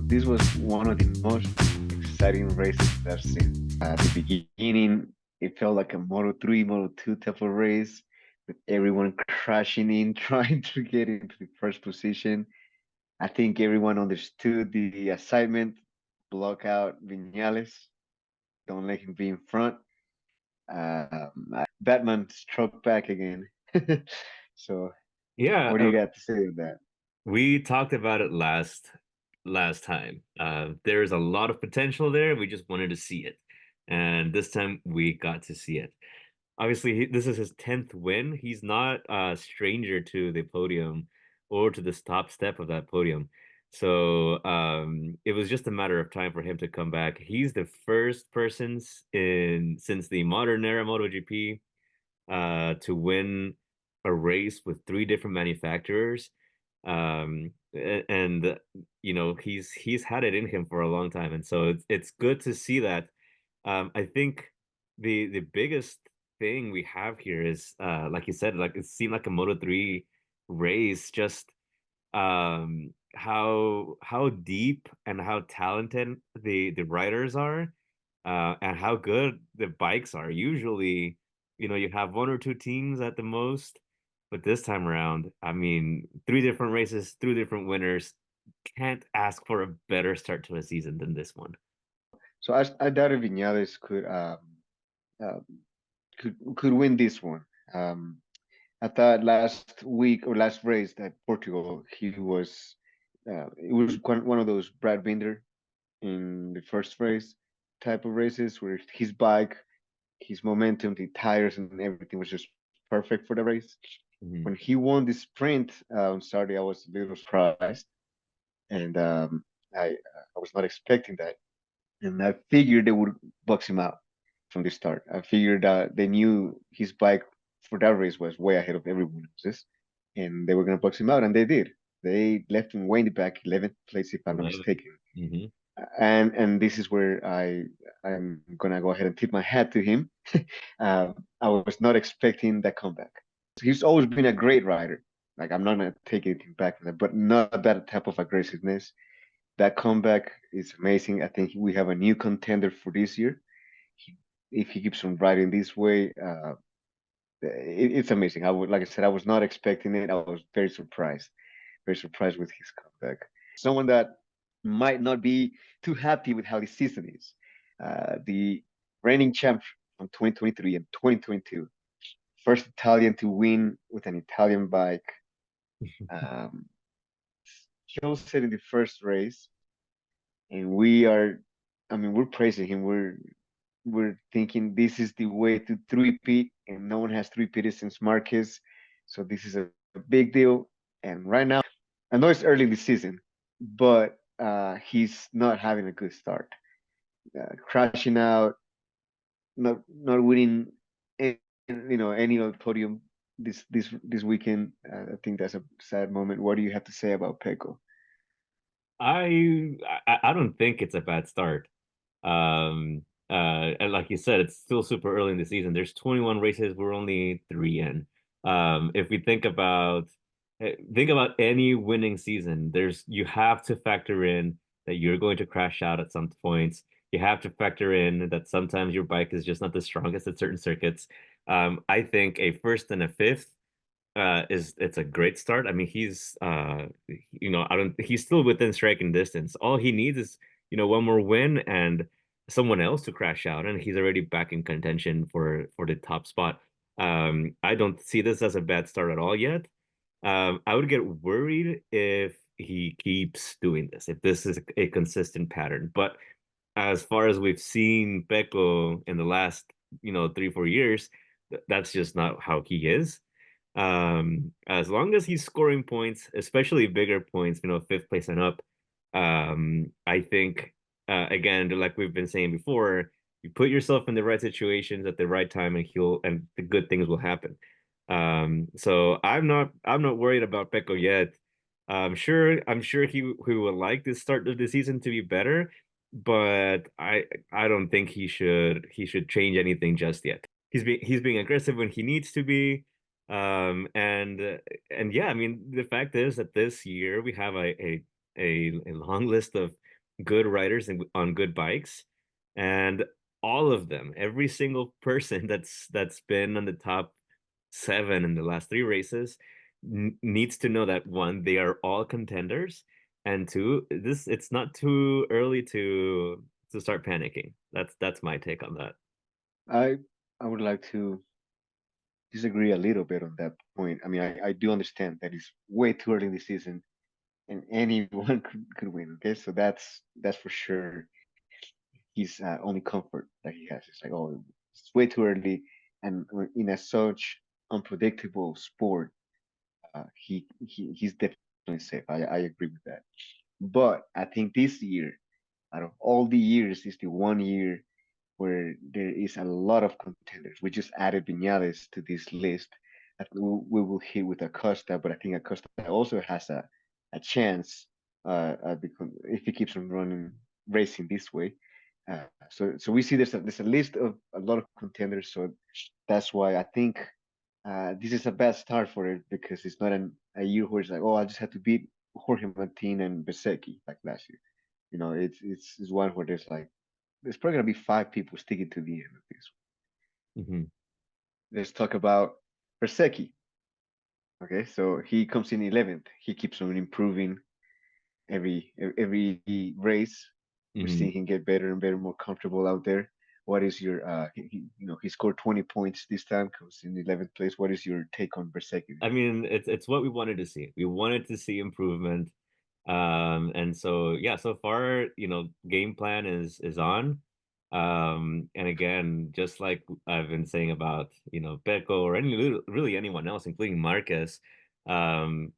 this was one of the most exciting races that I've seen. At the beginning, it felt like a Moto3, Moto2 type of race with everyone crashing in, trying to get into the first position. I think everyone understood the assignment, block out Vinales, don't let him be in front. Batman struck back again. So, Yeah, what do you got to say on that? we talked about it last time. There's a lot of potential there. We just wanted to see it, and this time we got to see it. Obviously, this is his 10th win. He's not a stranger to the podium or to this top step of that podium. So it was just a matter of time for him to come back. He's the first person in since the modern era MotoGP to win a race with three different manufacturers. And he's had it in him for a long time, and so it's good to see that. I think the biggest thing we have here is like you said, like it seemed like a Moto3 race, just how deep and how talented the riders are, and how good the bikes are. Usually, you have one or two teams at the most, but this time around, I mean, three different races, three different winners. Can't ask for a better start to a season than this one. So I doubted Vinales uh, could win this one. Um, I thought last week or last race that Portugal, he was it was one of those Brad Binder in the first race type of races where his bike, his momentum, the tires, and everything was just perfect for the race. Mhm. When he won the sprint on Saturday, I was a little surprised, and I was not expecting that, and I figured they would box him out from the start. I figured they knew his bike for that race was way ahead of everyone else's, and they were going to box him out, and they did. They left him way in the back, 11th place, if I'm not 11. mistaken. Hmm. And this is where I'm gonna go ahead and tip my hat to him. I was not expecting that comeback. He's always been a great rider. Like I'm not gonna take anything back from that, but not that type of aggressiveness. That comeback is amazing. I think we have a new contender for this year. He, if he keeps on riding this way, it's amazing. Like I said, I was not expecting it. I was very surprised with his comeback. Someone that might not be too happy with how the season is. The reigning champ from 2023 and 2022, first Italian to win with an Italian bike. Um, Killed it in the first race, and I mean, we're praising him. We're thinking this is the way to three-peat, and no one has three-peated since Marquez, so this is a big deal. And right now, I know it's early in the season, but he's not having a good start. Crashing out, not winning, any, any of the podium this weekend. I think that's a sad moment. What do you have to say about Pecco? I don't think it's a bad start. And like you said, it's still super early in the season. There's 21 races. We're only three in. If we think about any winning season, you have to factor in that you're going to crash out at some points. You have to factor in that sometimes your bike is just not the strongest at certain circuits. I think a first and a fifth it's a great start. I mean, he's still within striking distance. All he needs is, one more win and someone else to crash out, and he's already back in contention for the top spot. I don't see this as a bad start at all yet. I would get worried if he keeps doing this, if this is a consistent pattern. But as far as we've seen Pecco in the last, 3, 4 years, that's just not how he is. As long as he's scoring points, especially bigger points, fifth place and up, I think, again, like we've been saying before, you put yourself in the right situations at the right time, and the good things will happen. So I'm not worried about Pecco yet. I'm sure he would like the start of the season to be better, but I don't think he should change anything just yet. He's being aggressive when he needs to be. And yeah, I mean, the fact is that this year we have a long list of good riders and on good bikes, and all of them, every single person that's been on the top seven in the last three races needs to know that one, they are all contenders, and two, this it's not too early to start panicking. That's my take on that. I I would like to disagree a little bit on that point. I mean, I do understand that it's way too early in the season and anyone could win. Okay, so that's for sure his only comfort that he has. It's like, oh, it's way too early, and in a such unpredictable sport, he's definitely safe. I agree with that. But I think this year, out of all the years, is the one year where there is a lot of contenders. We just added Vinales to this list. I think we will hit with Acosta, but I think Acosta also has a chance if he keeps on running racing this way. So we see there's a list of a lot of contenders. So that's why I think this is a bad start for it because it's not a year where it's like, oh, I just had to beat Jorge Martin and Bezzecchi like last year. It's one where there's probably gonna be five people sticking to the end of this. Mhm. Let's talk about Bezzecchi. Okay, so he comes in 11th. He keeps on improving every race. We're seeing Mhm. him get better and better, more comfortable out there. What is your he scored 20 points this time, comes in 11th place. What is your take on Bezzecchi I this year? mean, it's what we wanted to see. We wanted to see improvement. And so yeah, so far, game plan is on. And again, just like I've been saying about, Pecco or really anyone else, including Marquez, um,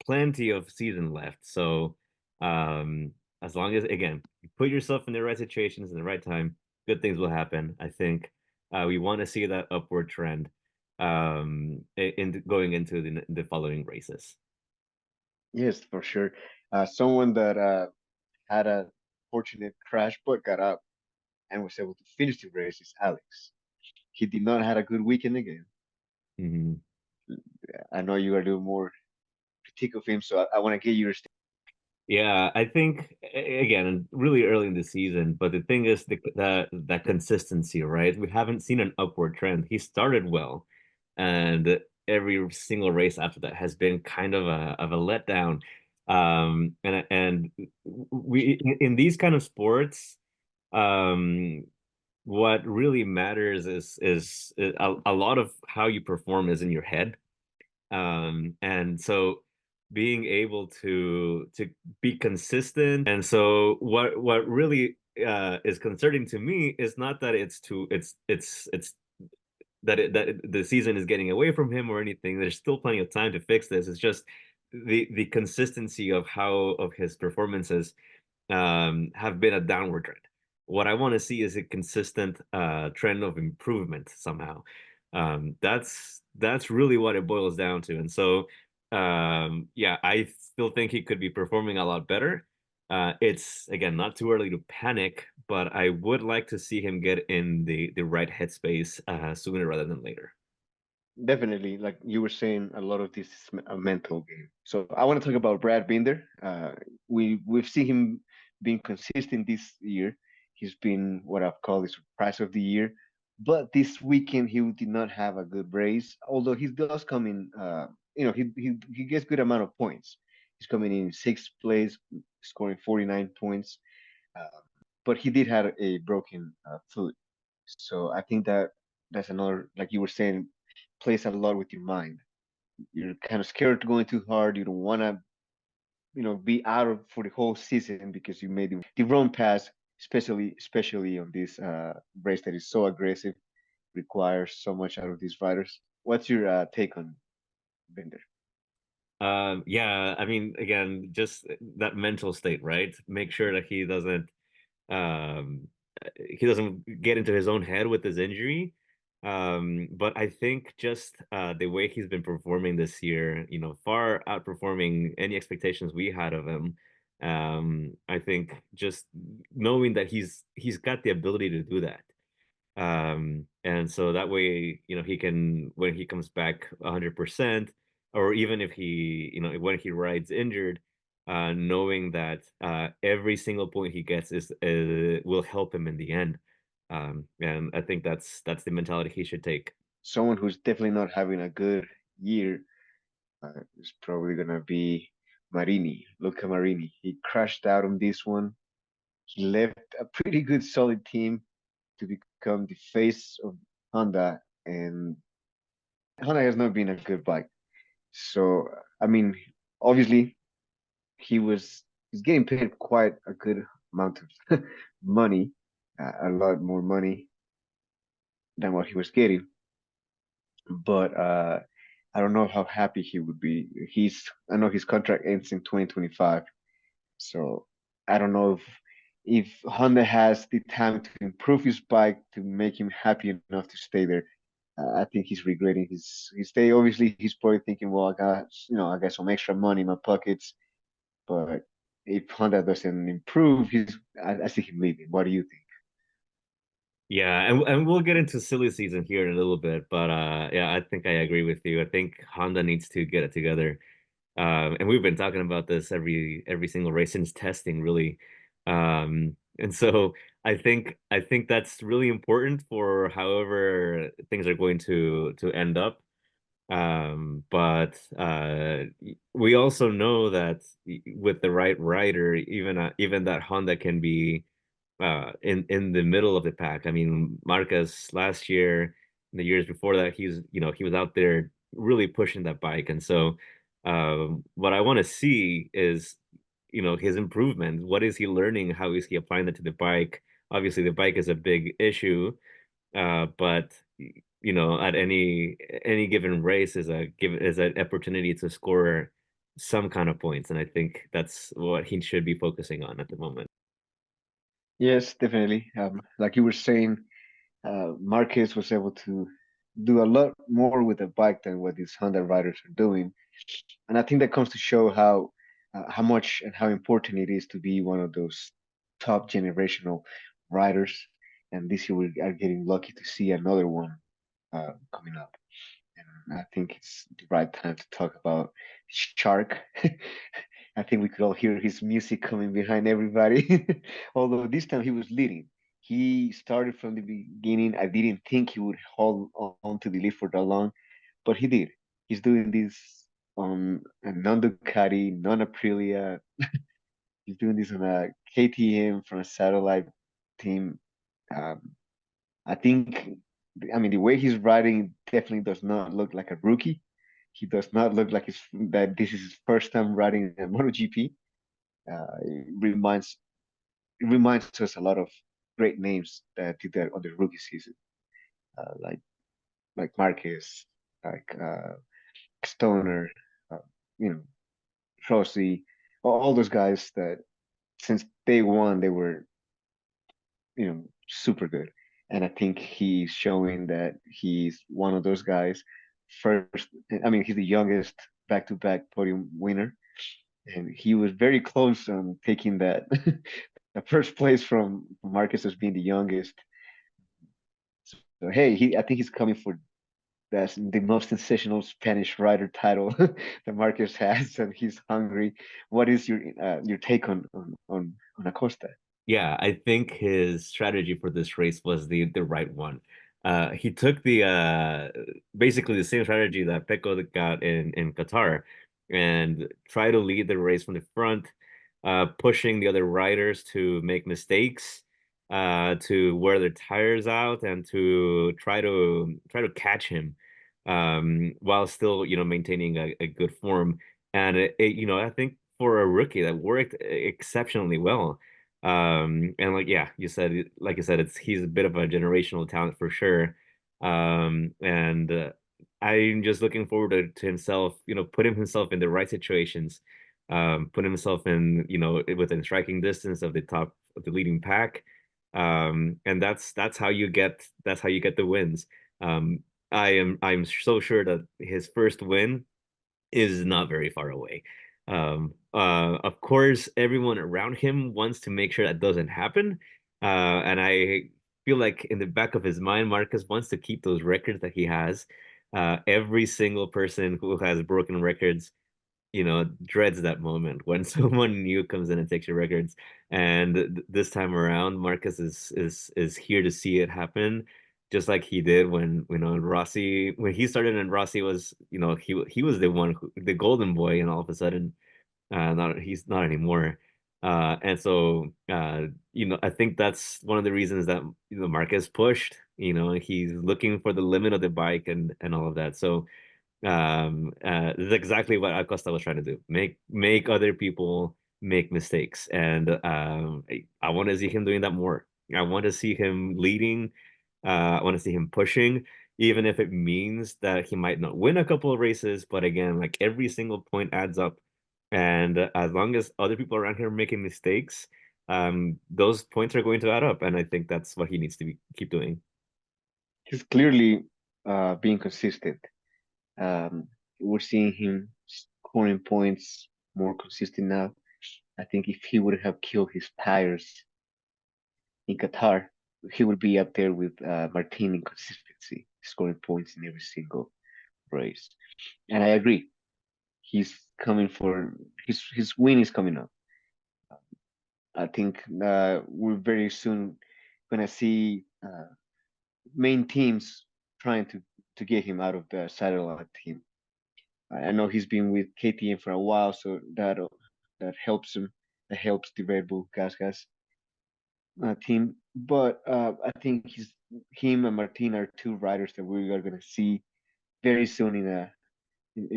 plenty of season left. So as long as again, you put yourself in the right situations in the right time, good things will happen. I think we want to see that upward trend in going into the following races. Yes, for sure. Someone that had a fortunate crash but got up and was able to finish the race is Alex. He did not had a good weekend again. Mhm. I know you are doing more critique of him, so I want to get your Yeah, I think again, really early in the season, but the thing is that consistency, right? We haven't seen an upward trend. He started well, and every single race after that has been kind of a letdown. And we in these kind of sports, um, what really matters is a lot of how you perform is in your head. And so being able to be consistent. And so what really is concerning to me is not that it's that the season is getting away from him or anything. There's still plenty of time to fix this. It's just the consistency of how of his performances have been a downward trend. What I want to see is a consistent trend of improvement somehow. That's really what it boils down to. And so, yeah, I still think he could be performing a lot better. It's again not too early to panic, but I would like to see him get in the right headspace sooner rather than later. definitely, like you were saying, a lot of this is a mental game. So I want to talk about Brad Binder. We've seen him being consistent this year. He's been what I've called the surprise of the year. But this weekend he did not have a good race. Although he does come in, he gets good amount of points. He's coming in sixth place, scoring 49 points. Uh, but he did have a broken foot. So I think that's another, like you were saying, plays a lot with your mind. You're kind of scared to going too hard. You don't want to, be out of for the whole season because you made the wrong pass, especially on this race that is so aggressive, requires so much out of these riders. What's your take on Bender? Yeah, I mean, again, just that mental state, right? Make sure that um he doesn't get into his own head with his injury. But I think just the way he's been performing this year, far outperforming any expectations we had of him. I think just knowing that he's got the ability to do that. And so that way, he can, when he comes back 100%, or even if he, when he rides injured, knowing that every single point he gets is will help him in the end. And I think that's the mentality he should take. Someone who's definitely not having a good year is probably gonna be Luca Marini. He crashed out on this one. He left a pretty good, solid team to become the face of Honda, and Honda has not been a good bike. So, I mean, obviously, he's getting paid quite a good amount of money, a lot more money than what he was getting. But I don't know how happy he would be. I know his contract ends in 2025, so I don't know if Honda has the time to improve his bike to make him happy enough to stay there. I think he's regretting his stay. Obviously, he's probably thinking, well, I got some extra money in my pockets. But if Honda doesn't improve, I see him leaving. What do you think? Yeah, and we'll get into silly season here in a little bit, but yeah, I think I agree with you. I think Honda needs to get it together. And we've been talking about this every single race since testing, really. And so I think that's really important for however things are going to end up. But we also know that with the right rider, even that Honda can be in the middle of the pack. I mean, Marquez last year, the years before that, he was out there really pushing that bike. And so what I want to see is his improvement. What is he learning? How is he applying that to the bike? Obviously, the bike is a big issue, but at any given race is an opportunity to score some kind of points, and I think that's what he should be focusing on at the moment. Yes, definitely. Like you were saying, Marquez was able to do a lot more with the bike than what these Honda riders are doing, and I think that comes to show how much and how important it is to be one of those top generational riders. And this year we are getting lucky to see another one coming up. And I think it's the right time to talk about Shark. I think we could all hear his music coming behind everybody. Although this time he was leading. He started from the beginning. I didn't think he would hold on to the lead for that long, but he did. He's doing this on a non-Ducati, non-Aprilia. He's doing this on a KTM from a satellite team. Um, I think, I mean, the way he's riding definitely does not look like a rookie. He does not look like that this is his first time riding a MotoGP. It reminds us a lot of great names that did that on the rookie season, like Marquez, like Stoner, uh, you know, Rossi, all those guys that since day one they were super good. And I think he's showing that he's one of those guys. First, I mean, he's the youngest back-to-back podium winner, and he was very close on taking that the first place from Marcus as being the youngest. So hey, I think he's coming for that's the most sensational Spanish rider title that Marcus has, and he's hungry. What is your take on Acosta? Yeah, I think his strategy for this race was the right one. He took the basically the same strategy that Pecco got in Qatar and try to lead the race from the front, pushing the other riders to make mistakes, to wear their tires out and to try to catch him, while still maintaining a good form. And I think for a rookie that worked exceptionally well. And yeah, like you said, he's a bit of a generational talent for sure. And I'm just looking forward to himself, putting himself in the right situations, putting himself in, within striking distance of the top of the leading pack. And that's how you get the wins. I'm so sure that his first win is not very far away. Of course, everyone around him wants to make sure that doesn't happen. And I feel like in the back of his mind, Marcus wants to keep those records that he has. Every single person who has broken records, dreads that moment when someone new comes in and takes your records. And this time around, Marcus is here to see it happen, just like he did when Rossi when he started and Rossi was he was the one the golden boy, and all of a sudden not he's not anymore. And so I think that's one of the reasons that Marcus pushed. He's looking for the limit of the bike and all of that. So this is exactly what Acosta was trying to do. Make other people make mistakes. And I want to see him doing that more. I want to see him leading. I want to see him pushing, even if it means that he might not win a couple of races. But again, like every single point adds up. And as long as other people around here are making mistakes, those points are going to add up. And I think that's what he needs to keep doing. He's clearly being consistent. Um, we're seeing him scoring points more consistent now. I think if he would have killed his tires in Qatar, he would be up there with Martin in consistency, scoring points in every single race. And I agree, he's coming for his win is coming up. I think we're very soon gonna see main teams trying to get him out of the satellite team. I know he's been with KTM for a while, so that helps him. That helps the Red Bull Gas team. But I think him and Martin are two riders that we are gonna see very soon in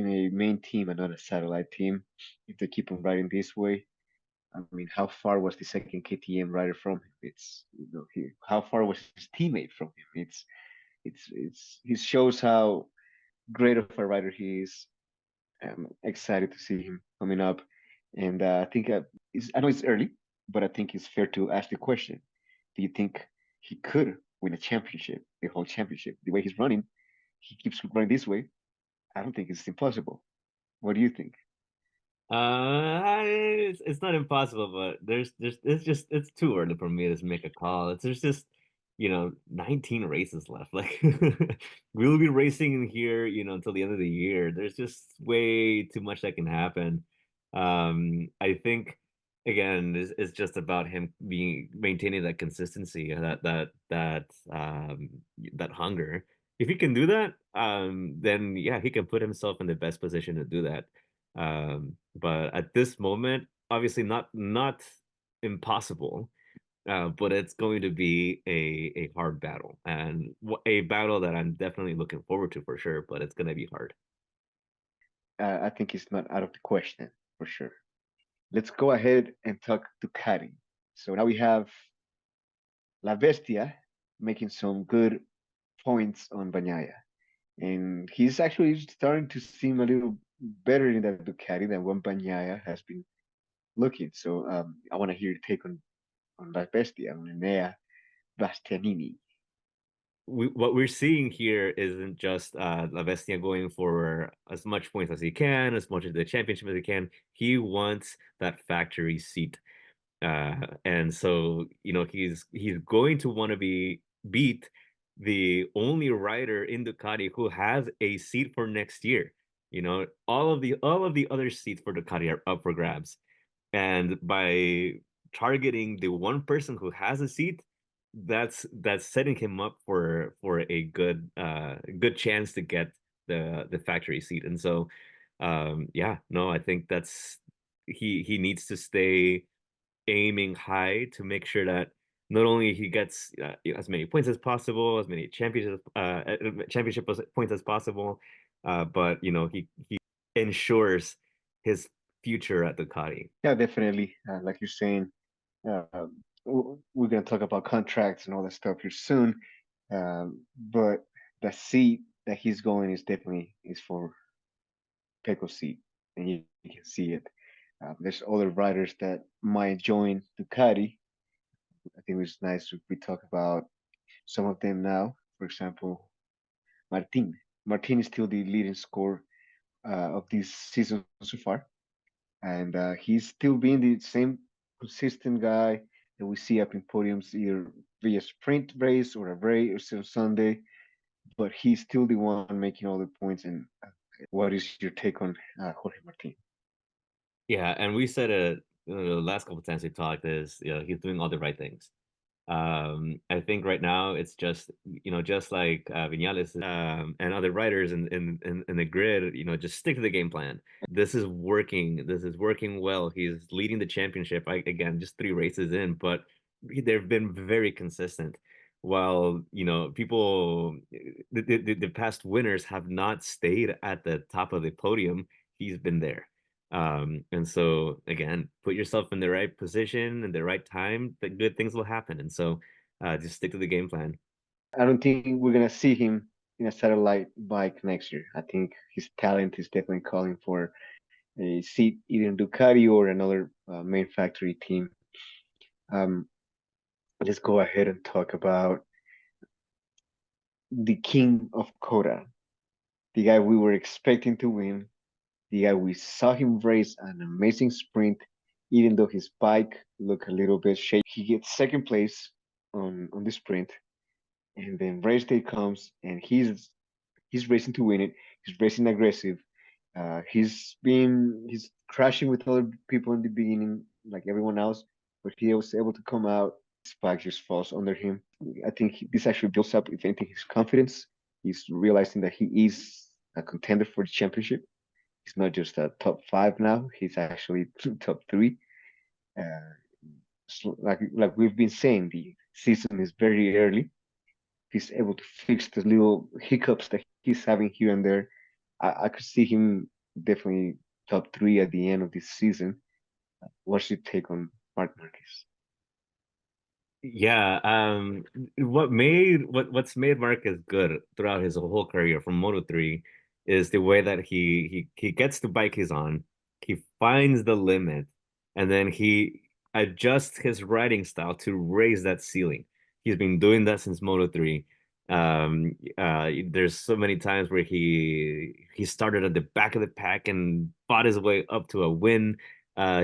a main team and not a satellite team if they keep on riding this way. I mean, how far was the second KTM rider from him? How far was his teammate from him? He shows how great of a rider he is. I'm excited to see him coming up, and I think I know it's early, but I think it's fair to ask the question: do you think he could win a championship, the whole championship? The way he's running, he keeps running this way. I don't think it's impossible. What do you think? It's not impossible, but it's too early for me to make a call. There's just 19 races left. Like we'll be racing in here, until the end of the year. There's just way too much that can happen. I think again, it's just about him being maintaining that consistency, that hunger. If he can do that, then yeah, he can put himself in the best position to do that. But at this moment, obviously not impossible, but it's going to be a hard battle, and a battle that I'm definitely looking forward to for sure. But it's going to be hard. I think it's not out of the question for sure. Let's go ahead and talk Ducati. So now we have La Bestia making some good points on Bagnaia. And he's actually starting to seem a little better in that Ducati than what Bagnaia has been looking. So I want to hear your take on La Bestia, on Enea Bastianini. What we're seeing here isn't just La Bestia going for as much points as he can, as much of the championship as he can. He wants that factory seat. And so, he's going to want to beat the only rider in Ducati who has a seat for next year. All of the other seats for Ducati are up for grabs. And by targeting the one person who has a seat, that's setting him up for a good chance to get the factory seat. And so yeah, no, I think that's he needs to stay aiming high to make sure that not only he gets as many points as possible, as many championship points as possible, but he ensures his future at Ducati. Yeah, definitely. Like you're saying, we're going to talk about contracts and all that stuff here soon. But the seat that he's going is definitely is for Pecco seat, and you can see it. There's other riders that might join Ducati. I think it's nice if we talk about some of them now. For example, Martin. Martin is still the leading scorer of this season so far, and he's still being the same consistent guy that we see up in podiums either via sprint race or a race or Sunday. But he's still the one making all the points. And what is your take on Jorge Martin? Yeah, and we said it the last couple times we talked is, he's doing all the right things. I think right now it's just, just like Vinales and other writers in the grid, just stick to the game plan. This is working. This is working well. He's leading the championship. Again, just 3 races in, but they've been very consistent. While, people, the past winners have not stayed at the top of the podium, he's been there. And so again, put yourself in the right position and the right time, that good things will happen. And so just stick to the game plan. I don't think we're gonna see him in a satellite bike next year. I think his talent is definitely calling for a seat either in Ducati or another main factory team. Um, let's go ahead and talk about the king of COTA, the guy we were expecting to win, the guy we saw him race an amazing sprint, even though his bike looked a little bit shaky. He gets second place on the sprint, and then race day comes, and he's racing to win it. He's racing aggressive. He's crashing with other people in the beginning, like everyone else, but he was able to come out. His bike just falls under him. I think this actually builds up, if anything, his confidence. He's realizing that he is a contender for the championship. He's not just a top five now; he's actually top three. Uh, so like we've been saying, the season is very early. He's able to fix the little hiccups that he's having here and there. I could see him definitely top three at the end of this season. What's your take on Mark Marquez? Yeah, what's made Marquez good throughout his whole career from Moto3 is the way that he gets the bike he's on, he finds the limit, and then he adjusts his riding style to raise that ceiling. He's been doing that since Moto3. There's so many times where he started at the back of the pack and fought his way up to a win.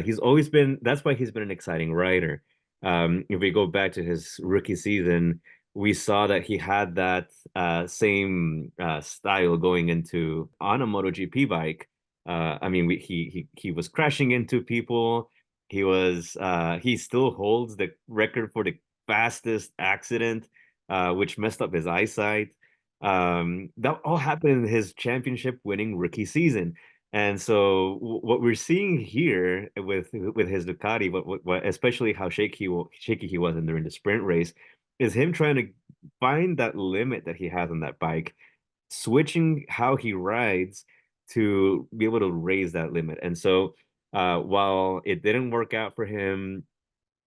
He's always been That's why he's been an exciting rider. If we go back to his rookie season, we saw that he had that same style going into on a MotoGP bike. I mean, he was crashing into people. He still holds the record for the fastest accident, which messed up his eyesight. That all happened in his championship winning rookie season. And so what we're seeing here with his Ducati, what especially how shaky he was in during the sprint race, is him trying to find that limit that he has on that bike, switching how he rides to be able to raise that limit. And so while it didn't work out for him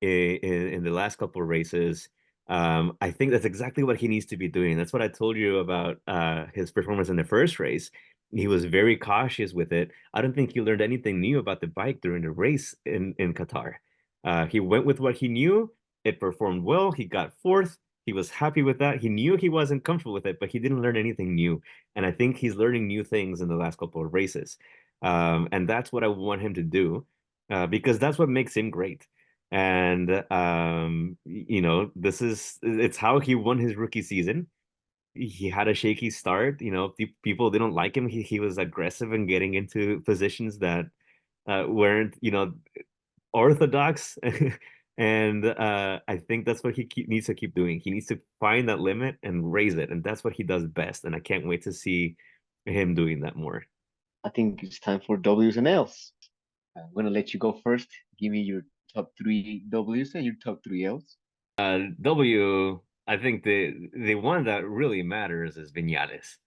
in the last couple of races. I think that's exactly what he needs to be doing. That's what I told you about his performance in the first race. He was very cautious with it. I don't think he learned anything new about the bike during the race in Qatar. He went with what he knew. It performed well. He got fourth. He was happy with that. He knew he wasn't comfortable with it, but he didn't learn anything new. And I think he's learning new things in the last couple of races. And that's what I want him to do because that's what makes him great. And it's how he won his rookie season. He had a shaky start. People didn't like him. He was aggressive and getting into positions that weren't, orthodox. And I think that's what needs to keep doing. He needs to find that limit and raise it, and that's what he does best. And I can't wait to see him doing that more. I think it's time for W's and L's. I'm gonna let you go first. Give me your top three W's and your top three L's. I think the one that really matters is Vinales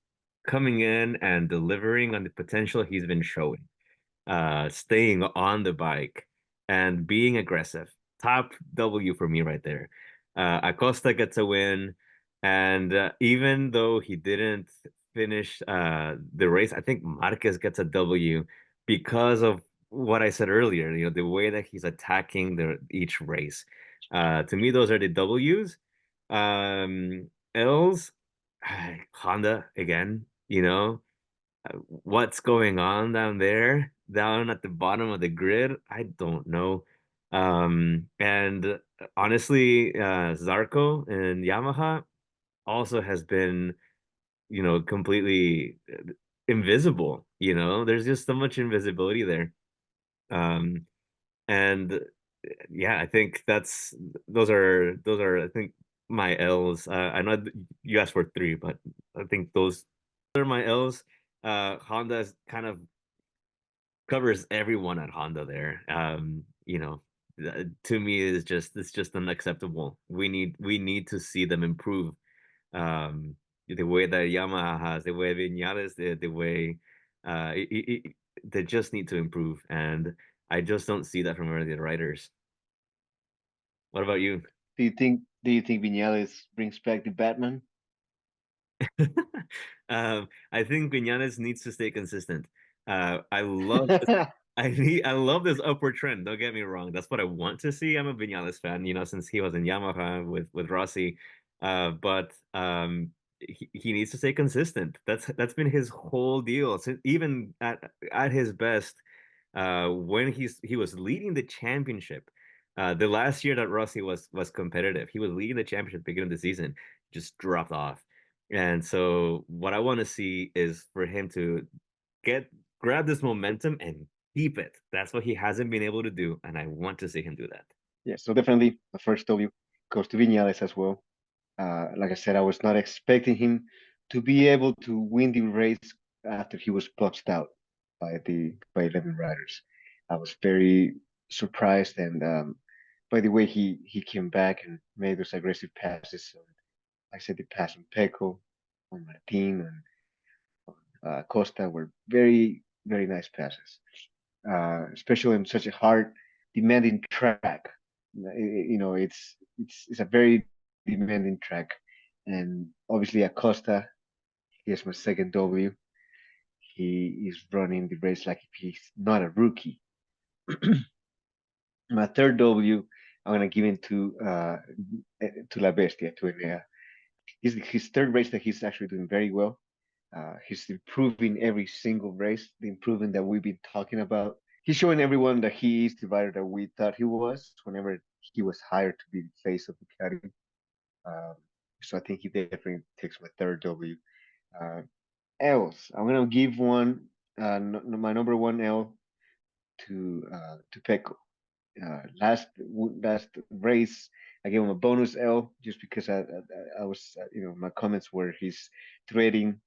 coming in and delivering on the potential he's been showing, staying on the bike and being aggressive. Top W for me right there. Acosta gets a win, and even though he didn't finish the race, I think Marquez gets a W because of what I said earlier. The way that he's attacking each race. To me, those are the W's. L's, Honda again. What's going on down there, down at the bottom of the grid? I don't know. And honestly, Zarco and Yamaha also has been, completely invisible. There's just so much invisibility there. Um, and yeah, I think those are I think my L's. I know you asked for three, but I think those are my L's. Honda kind of covers everyone at Honda there. To me it's just unacceptable. We need to see them improve. The way that Yamaha has, the way Vinales, the way they just need to improve, and I just don't see that from any of the riders. What about you? Do you think Vinales brings back the Batman? I think Vinales needs to stay consistent. I love this upward trend. Don't get me wrong. That's what I want to see. I'm a Vinales fan, since he was in Yamaha with Rossi. But he needs to stay consistent. That's been his whole deal. Since even at his best, when he was leading the championship, the last year that Rossi was competitive, he was leading the championship beginning of the season, just dropped off. And so what I want to see is for him to get grab this momentum and keep it. That's what he hasn't been able to do, and I want to see him do that. Yeah, so definitely the first W goes to Vinales as well. Like I said, I was not expecting him to be able to win the race after he was boxed out by 11 riders. I was very surprised, and by the way he came back and made those aggressive passes. So I said the pass on Pecco, on Martin, and Costa were very very nice passes, especially on such a hard, demanding track. It's a very demanding track, and obviously Acosta, he is my second W. He is running the race like if he's not a rookie. My third W, I'm gonna give it to La Bestia, to Enea. His third race that he's actually doing very well. He's improving every single race, the improvement that we've been talking about. He's showing everyone that he is the rider that we thought he was whenever he was hired to be the face of Ducati. Um, so I think he definitely takes my third W. Uh, L's. I'm gonna give my number one L to Pecco. Last race, I gave him a bonus L just because I was my comments were he's treading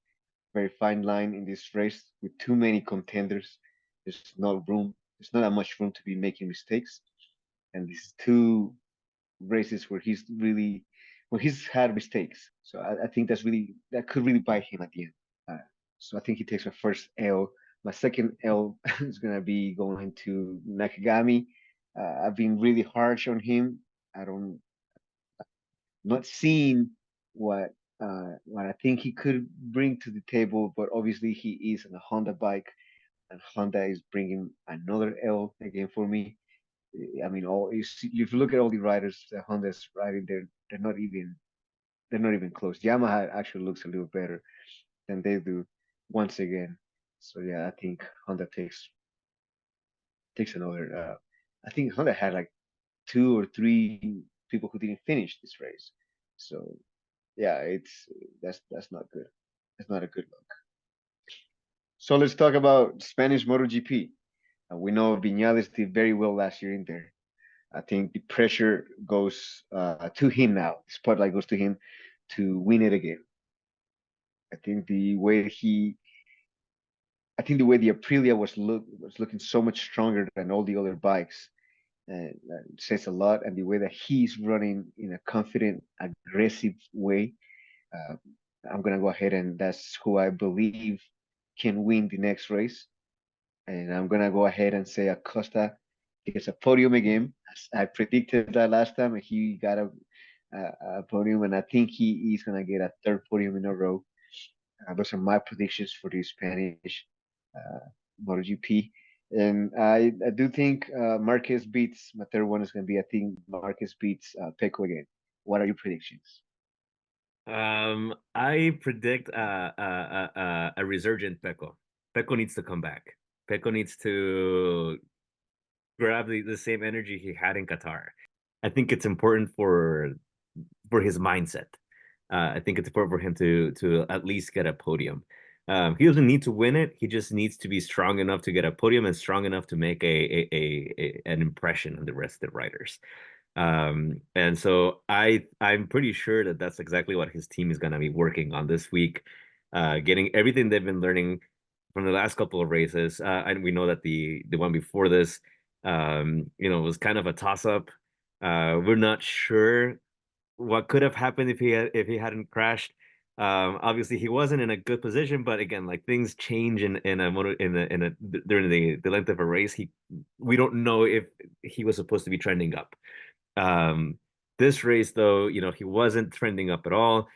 very fine line in this race with too many contenders. There's no room. There's not that much room to be making mistakes. And these two races where he's had mistakes. So I think that could really bite him at the end. So I think he takes my first L. My second L is gonna be going to Nakagami. I've been really harsh on him. I don't not seeing what what I think he could bring to the table, but obviously he is on a Honda bike, and Honda is bringing another L again for me. I mean, if you look at all the riders that Honda's riding, they're not even close. Yamaha actually looks a little better than they do once again. So yeah, I think Honda takes another. I think Honda had like two or three people who didn't finish this race. So yeah, that's not good. That's not a good look. So let's talk about Spanish MotoGP. We know Viñales did very well last year in there. I think the pressure goes to him now. The spotlight goes to him to win it again. I think the way the Aprilia was looking so much stronger than all the other bikes says a lot. And the way that he's running in a confident, aggressive way, uh, I'm gonna go ahead and that's who I believe can win the next race. And I'm gonna go ahead and say Acosta gets a podium again. As I predicted that last time, and he got a podium, and I think he is gonna get a third podium in a row. Those are my predictions for the Spanish uh, MotoGP. And I do think Marquez beats my third one is going to be I think Marquez beats Pecco again. What are your predictions? I predict a resurgent Pecco. Pecco needs to come back. Pecco needs to grab the same energy he had in Qatar. I think it's important for his mindset. I think it's important for him to at least get a podium. He doesn't need to win it. He just needs to be strong enough to get a podium and strong enough to make an impression on the rest of the riders. And so I'm pretty sure that that's exactly what his team is going to be working on this week, getting everything they've been learning from the last couple of races. And we know that the one before this, was kind of a toss up. We're not sure what could have happened if he hadn't crashed. Obviously he wasn't in a good position, but again, like things change in a motor in a during the length of a race. We don't know if he was supposed to be trending up. Um, this race though, he wasn't trending up at all.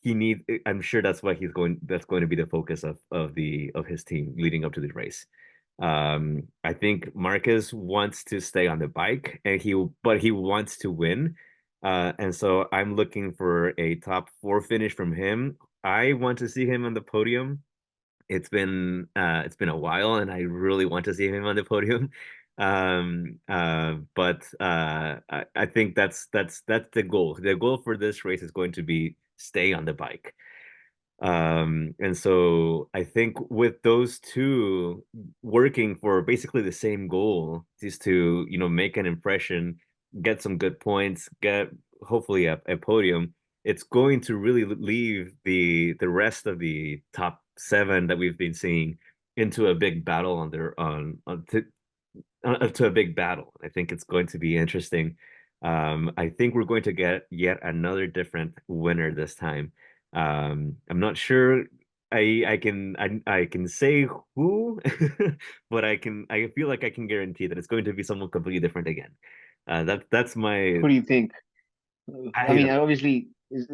I'm sure that's going to be the focus of his team leading up to the race. I think Marquez wants to stay on the bike but he wants to win. And so I'm looking for a top four finish from him. I want to see him on the podium. It's been a while and I really want to see him on the podium. But I think that's the goal. The goal for this race is going to be stay on the bike. And so I think with those two working for basically the same goal is to, make an impression, get some good points, get hopefully a podium. It's going to really leave the rest of the top seven that we've been seeing into a big battle to a big battle. I think it's going to be interesting. I think we're going to get yet another different winner this time. I'm not sure I can say who, but I feel like I can guarantee that it's going to be someone completely different again. That's my Who do you think? I I mean, don't obviously, there's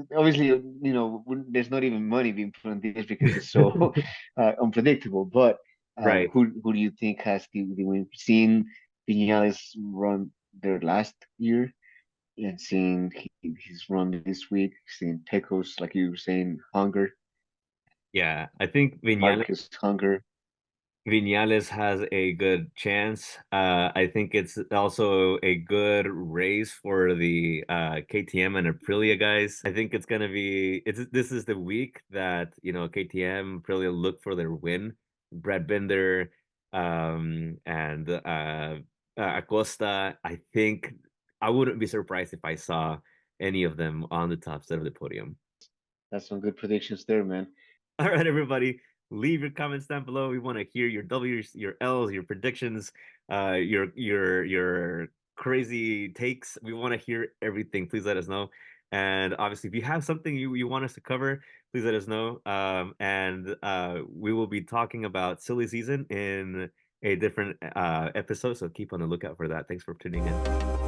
not even money being put on this because it's so unpredictable. But right. who do you think has the win? Seeing Vinales run their last year and seeing his run this week, seeing Pecos, like you were saying, Hunger, Yeah, I think Marcus Hunger. Vinales has a good chance. I think it's also a good race for the KTM and Aprilia guys. I think this is the week that KTM Aprilia look for their win. Brad Binder and Acosta. I think I wouldn't be surprised if I saw any of them on the top set of the podium. That's some good predictions there, man. All right, everybody, leave your comments down below. We want to hear your W's, your L's, your predictions, your crazy takes. We want to hear everything. Please let us know. And obviously, if you have something you want us to cover, please let us know. And we will be talking about silly season in a different episode. So keep on the lookout for that. Thanks for tuning in.